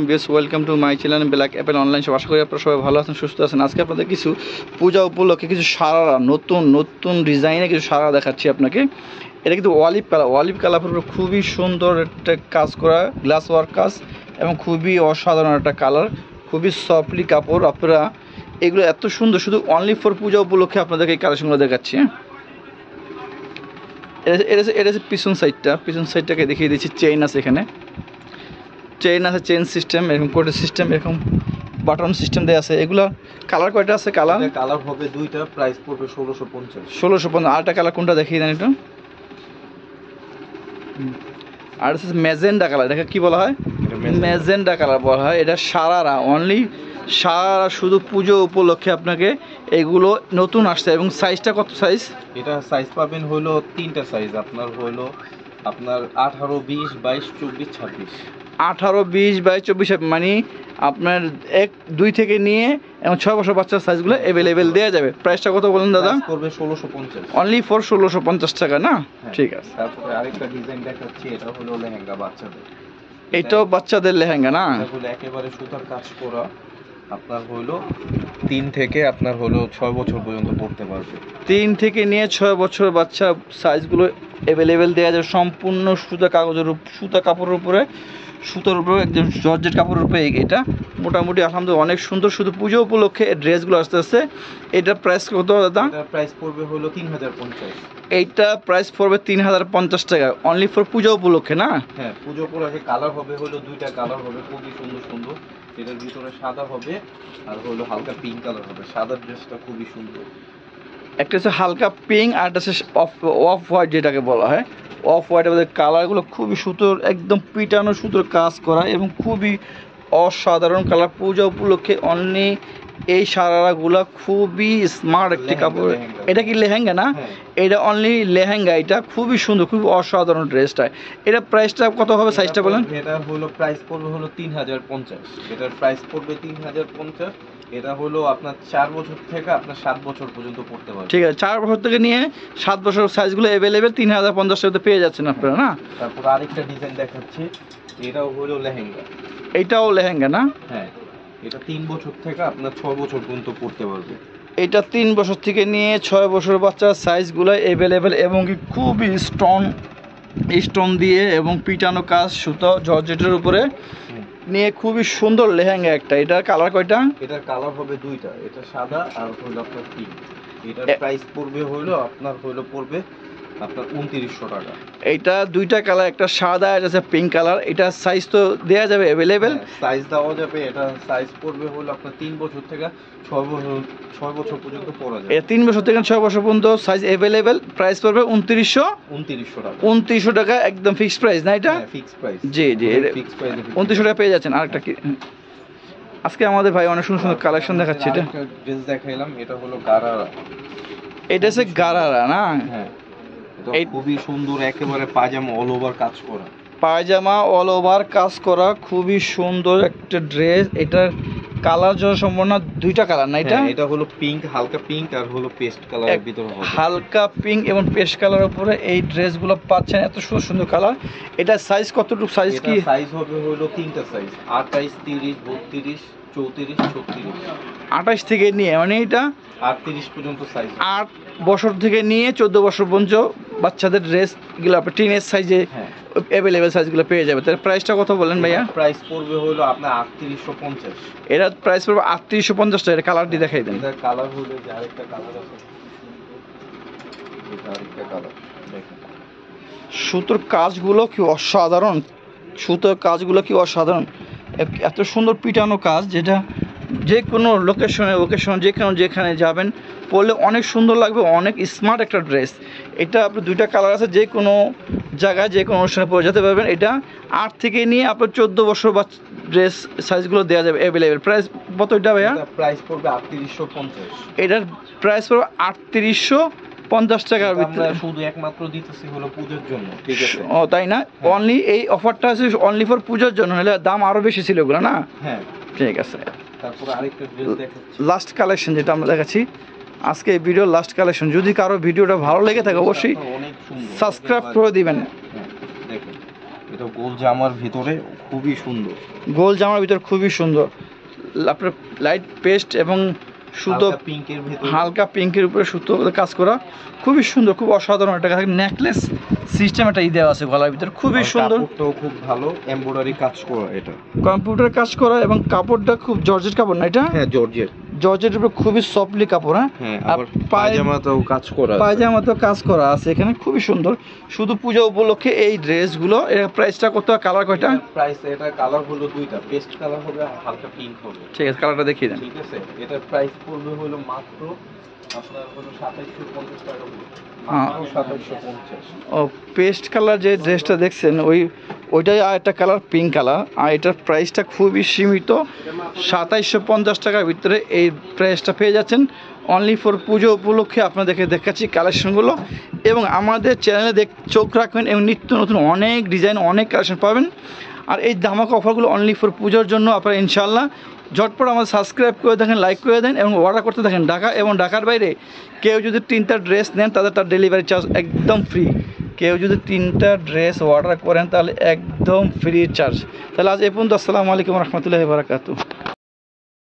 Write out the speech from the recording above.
Viewers, welcome to my channel Black Apple online shop. আশা করি আপনারা সবাই ভালো আছেন, সুস্থ আছেন। আজকে আপনাদের কিছু পূজা উপলক্ষে কিছু সারারা নতুন নতুন ডিজাইনে কিছু সারা দেখাচ্ছি আপনাকে। এটা কিন্তু অলিভ কালার উপর খুবই সুন্দর একটা কাজ করা, গ্লাস ওয়ার্ক কাজ এবং খুবই অসাধারণ একটা কালার, খুবই সফটলি কাপড়। আপনারা এগুলো এত সুন্দর, শুধু অনলি ফর পূজা উপলক্ষে আপনাদেরকে এই কালেকশনগুলো দেখাচ্ছি। এটা হচ্ছে পিছন সাইডটাকে দেখিয়ে দিচ্ছি। চেইন আছে, এখানে চেইন আছে, চেইন সিস্টেম, এরকম কোডের সিস্টেম, এরকম বাটন সিস্টেম দেওয়া আছে। এগুলো কালার কয়টা আছে? কালার হবে দুইটা, প্রাইস পড়বে 1650। 1650। আরেকটা কালার কোনটা দেখিয়ে দেন একটু। আর হচ্ছে ম্যাজেন্ডা কালার, এটাকে কি বলা হয়? ম্যাজেন্ডা কালার বলা হয়। এটা সারারা, অনলি সারা, শুধু পুজো উপলক্ষে আপনাকে এগুলো নতুন আসছে। এবং সাইজটা কত সাইজ? এটা সাইজ পাবেন হলো তিনটা সাইজ, আপনার 18, 20, 22, 24, 26। 18, 20, 22, 24, মানে আপনার 2 থেকে নিয়ে এবং 6 বছর বাচ্চার সাইজগুলো অ্যাভেলেবেল দেওয়া যাবে। প্রাইসটা কত বলেন দাদা? পড়বে 1650, অনলি ফর 1650 টাকা না? ঠিক আছে। তারপরে আরেকটা ডিজাইন দেখাচ্ছি, এটা হলো লেহেঙ্গা বাচ্চাদের। এটাও বাচ্চাদের লেহেঙ্গা না? এটা হলো একেবারে সুতার কাজ করা, আপনার 3 থেকে আপনার 6 বছর পর্যন্ত পড়তে পারবে। 3 থেকে নিয়ে 6 বছর বাচ্চা সাইজগুলো অ্যাভেলেবেল দেওয়া যাবে। সম্পূর্ণ সুতা কাপড়ের উপরে, সুতার উপরে, একদম জর্জেট কাপড়ের উপরে। এটা মোটামুটি আলহামদুলিল্লাহ অনেক সুন্দর। শুধু পুজো উপলক্ষে ড্রেসগুলো আসতে আসতে। এটার প্রাইস কত দাদা? এটার প্রাইস পড়বে 3050। এইটা প্রাইস পড়বে 3050 টাকা, অনলি ফর পুজো উপলক্ষে না? হ্যাঁ, পুজো উপলক্ষে। কালার হবে দুইটা কালার হবে, খুবই সুন্দর সুন্দর। এটার ভিতরে সাদা হবে আর হালকা পিঙ্ক কালার হবে। সাদা ড্রেসটা খুবই সুন্দর। একটা হচ্ছে হালকা পিঙ্ক, আর একটা হচ্ছে অফ হোয়াইট, যেটাকে বলা হয় অফ হোয়াইটের মধ্যে। কালারগুলো খুবই সুন্দর, একদম পিটানো সুতোর কাজ করা এবং খুবই অসাধারণ কালার। পূজা উপলক্ষে অনলি এই সারারাগুলা খুবই স্মার্ট একটি কাপড়। এটা কি লেহেঙ্গা না? এটা অনলি লেহেঙ্গা। এটা খুবই সুন্দর, খুবই অসাধারণ ড্রেসটা। এটা প্রাইসটা কত হবে? সাইজটা বলেন। এটা প্রাইস পড়বে 3050। এটার প্রাইস পড়বে 3050। এটা আপনার 4 বছর থেকে আপনার 7 বছর পর্যন্ত পড়তে পারবে। ঠিক আছে, 4 বছর থেকে নিয়ে 7 বছর সাইজগুলো অ্যাভেলেবেল 3050 টাকাতে পেয়ে যাচ্ছেন আপনারা না? তারপর আরেকটা ডিজাইন দেখাচ্ছি, এটাও লেহেঙ্গা। এটাও লেহেঙ্গা না? হ্যাঁ, এটা 3 বছর থেকে আপনার 6 বছর পর্যন্ত পড়তে পারবে। এটা 3 বছর থেকে নিয়ে 6 বছর বাচ্চার সাইজগুলো অ্যাভেলেবেল এবং কি খুবই স্টোন দিয়ে এবং পিটানো কাজ, সুতো জর্জেটের উপরে নিয়ে খুবই সুন্দর লেহেঙ্গা একটা। এটার কালার কয়টা? এটার কালার হবে দুইটা, এটা সাদা আর আপনার পিঙ্ক। এটার প্রাইস পড়বে আপনার 2900 টাকা। এইটা দুইটা কালার, একটা সাদা আর একটা পিঙ্ক কালার। এটা সাইজ তো দেওয়া যাবে অ্যাভেলেবেল? সাইজ দেওয়া যাবে। এটা সাইজ পড়বে আপনার 3 বছর থেকে 6 বছর পর্যন্ত পরা যাবে। এটা 3 বছর থেকে 6 বছর পর্যন্ত সাইজ অ্যাভেলেবেল। প্রাইস পড়বে 2900 টাকা। 2900 টাকা একদম ফিক্সড প্রাইস না এটা? Fixed price. জি জি, ফিক্সড প্রাইস 2900 টাকা পেয়ে যাচ্ছেন। আরেকটা কি আজকে আমাদের ভাই অনেক সুন্দর সুন্দর কালেকশন দেখাচ্ছে। এটা ড্রেস দেখাইলাম, এটা গারারা। এটা হচ্ছে গারারা না? হ্যাঁ, এটা খুবই সুন্দর, একেবারে পায়জামা অল ওভার কাজ করা। পায়জামা অল ওভার কাজ করা, খুবই সুন্দর একটা ড্রেস। এটার কালার যত সম্পূর্ণ দুইটা কালার না? এটা এটা পিঙ্ক, হালকা পিঙ্ক আর পেস্ট কালারের ভিতরে হবে। হালকা পিঙ্ক এবং পেস্ট কালারের উপরে এই ড্রেসগুলো পাচ্ছেন, এত সুন্দর সুন্দর কালার। এটা সাইজ কতটুকু? সাইজ কি? সাইজ হবে তিনটা সাইজ, 28, 30, 32, 34, 36। 28 থেকে নিয়ে মানে এটা 38 পর্যন্ত সাইজ। 8 বছর থেকে নিয়ে 14 বছর পর্যন্ত বাচ্চাদের ড্রেসগুলো আপনি টিনেজ সাইজে অ্যাভেলেবেল সাইজগুলো পেয়ে যাবে। তার প্রাইসটা কত বলেন ভাইয়া? প্রাইস পড়বে আপনার 3850। এটা প্রাইস পড়বে 3850 টাকা। এটা কালারটি দেখাই দেন। এটা কালার যে আরেকটা কালার আছে, এটা আরেকটা কালার দেখেন। সুতোর কাজগুলো কি অসাধারণ, সুতোর কাজগুলো কি অসাধারণ, এত সুন্দর পিটানো কাজ, যেটা যে কোনো ওকেশন যেখানে যাবেন পরলে অনেক সুন্দর লাগবে, অনেক স্মার্ট একটা ড্রেস। এটা আপনার দুইটা কালার আছে, যে কোনো জায়গায় যে কোনো অনুষ্ঠানে পরে যেতে পারবেন। এটা 8 থেকে নিয়ে আপনার 14 বছর বা ড্রেস সাইজগুলো দেওয়া যাবে অ্যাভেলেবেল। প্রাইস কত এটা ভাইয়া? প্রাইস পড়বে 3850। এটার প্রাইস পড়বে 3850 টাকার ভিতরে। শুধু একমাত্র দিতেছি পূজার জন্য, ঠিক আছে? ও তাই না? অনলি এই অফারটা আছে অনলি ফর পূজার জন্য, হলে দাম আরো বেশি ছিল এগুলো না? হ্যাঁ, ঠিক আছে। তারপর আরেকটা ড্রেস দেখাচ্ছি, লাস্ট কালেকশন যেটা আমরা দেখাচ্ছি আজকে এই ভিডিওর লাস্ট কালেকশন। যদি কারো ভিডিওটা ভালো লেগে থাকে অবশ্যই সাবস্ক্রাইব করে দিবেন। দেখেন, এটা এটা গোল জামার ভিতরে খুবই সুন্দর, গোল জামার ভিতর খুবই সুন্দর, আপনার লাইট পেস্ট এবং সুতো পিঙ্কের ভিতরে, হালকা পিঙ্কের উপরে সুতো কাজ করা, খুবই সুন্দর, খুব অসাধারণ। একটা নেকলেস সিস্টেম একটা দেওয়া আছে গলার ভিতরে, খুবই সুন্দর। কাপড়টাও খুব ভালো, এমব্রয়ডারি কাজ করা, এটা কম্পিউটার কাজ করা এবং কাপড়টা খুব জর্জেট কাপড় না এটা? হ্যাঁ জর্জেট, জর্জেটের উপরে খুবই সফটলি কাপড়। হ্যাঁ আবার পায়জামাতেও কাজ করা, পায়জামাতেও কাজ করা আছে এখানে, খুবই সুন্দর। শুধু পূজা উপলক্ষে এই ড্রেসগুলো, এর প্রাইসটা কত, কালার কয়টা? প্রাইস এটা কালার হলো দুইটা, পেস্ট কালার হবে আর হালকা পিঙ্ক হবে। ঠিক আছে, কালারটা দেখিয়ে দেন। ঠিক আছে, এটার প্রাইস পড়বে হলো মাত্র আপনার হলো 2750 টাকা, মাত্র 2750। ও পেস্ট কালার যে ড্রেসটা দেখছেন ওইটাই, আর একটা কালার পিঙ্ক কালার, আর এটার প্রাইসটা খুবই সীমিত, 2750 টাকার ভিতরে এই প্রাইসটা পেয়ে যাচ্ছেন অনলি ফর পুজো উপলক্ষে। আপনাদেরকে দেখাচ্ছি কালেকশনগুলো, এবং আমাদের চ্যানেলে চোখ রাখবেন এবং নিত্য নতুন অনেক ডিজাইন, অনেক কালেকশন পাবেন। আর এই ধামাকা অফারগুলো অনলি ফর পুজোর জন্য। আপনারা ইনশাআল্লাহ ঝটপট আমাদের সাবস্ক্রাইব করে দেখেন, লাইক করে দেন এবং অর্ডার করতে থাকেন। ঢাকা এবং ঢাকার বাইরে কেউ যদি 3টা ড্রেস নেন তাদের তার ডেলিভারি চার্জ একদম ফ্রি। কেউ যদি 3টা ড্রেস অর্ডার করেন তাহলে একদম ফ্রি চার্জ। তাহলে আজ এই পর্যন্ত। আসসালামু আলাইকুম রহমতুল্লাহি ওয়া বারাকাতুহু।